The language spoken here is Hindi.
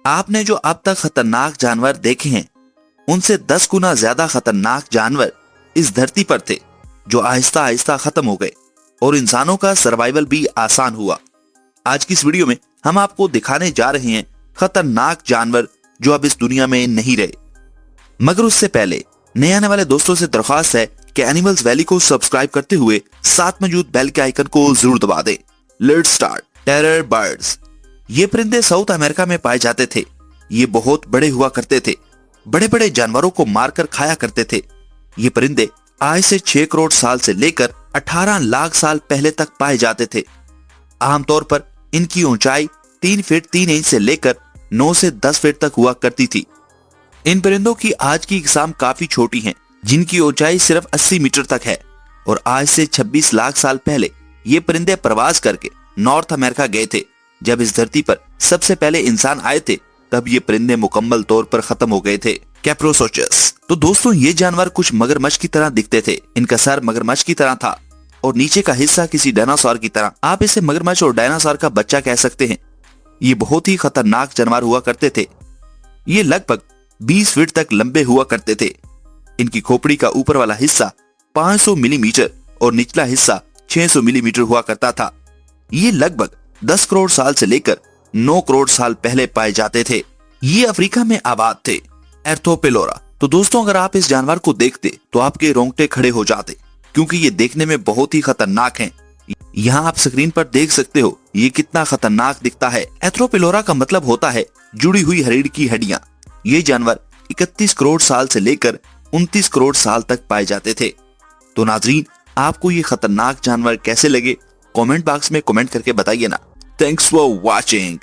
आपने जो अब तक खतरनाक जानवर देखे हैं उनसे 10 गुना ज्यादा खतरनाक जानवर इस धरती पर थे, जो आहिस्ता आहिस्ता खत्म हो गए और इंसानों का सर्वाइवल भी आसान हुआ। आज की इस वीडियो में हम आपको दिखाने जा रहे हैं खतरनाक जानवर जो अब इस दुनिया में नहीं रहे। मगर उससे पहले नए आने वाले दोस्तों से दरख्वास्त है कि एनिमल्स वैली को सब्सक्राइब करते हुए साथ मौजूद बेल के आइकन को जरूर दबा दें। Let's start. Terror birds. ये परिंदे साउथ अमेरिका में पाए जाते थे। ये बहुत बड़े हुआ करते थे, बड़े बड़े जानवरों को मारकर खाया करते थे। ये परिंदे आज से 6 करोड़ साल से लेकर 18 लाख साल पहले तक पाए जाते थे। आमतौर पर इनकी ऊंचाई 3 फीट 3 इंच से लेकर 9 से 10 फीट तक हुआ करती थी। इन परिंदों की आज की इकसाम काफी छोटी हैं, जिनकी ऊंचाई सिर्फ 80 मीटर तक है। और आज से 26 लाख साल पहले ये परिंदे प्रवास करके नॉर्थ अमेरिका गए थे। जब इस धरती पर सबसे पहले इंसान आए थे तब ये परिंदे मुकम्मल तौर पर खत्म हो गए थे। कैप्रोसोचस। तो दोस्तों, ये जानवर कुछ मगरमच्छ की तरह दिखते थे। इनका सर मगरमच्छ की तरह था और नीचे का हिस्सा किसी डायनासोर की तरह। आप इसे मगरमच्छ और डायनासोर का बच्चा कह सकते हैं। ये बहुत ही खतरनाक जानवर हुआ करते थे। ये लगभग 20 फीट तक लंबे हुआ करते थे। इनकी खोपड़ी का ऊपर वाला हिस्सा 500 मिलीमीटर और निचला हिस्सा 600 मिलीमीटर हुआ करता था। ये लगभग 10 करोड़ साल से लेकर 9 करोड़ साल पहले पाए जाते थे। ये अफ्रीका में आबाद थे। एर्थोपेलोरा। तो दोस्तों, अगर आप इस जानवर को देखते तो आपके रोंगटे खड़े हो जाते, क्योंकि ये देखने में बहुत ही खतरनाक हैं। यहाँ आप स्क्रीन पर देख सकते हो ये कितना खतरनाक दिखता है। एर्थोपेलोरा का मतलब होता है जुड़ी हुई रीढ़ की हड्डियां। ये जानवर 31 करोड़ साल से लेकर 29 करोड़ साल तक पाए जाते थे। तो नाजरीन, आपको ये खतरनाक जानवर कैसे लगे कमेंट बॉक्स में कमेंट करके बताइए ना। Thanks for watching.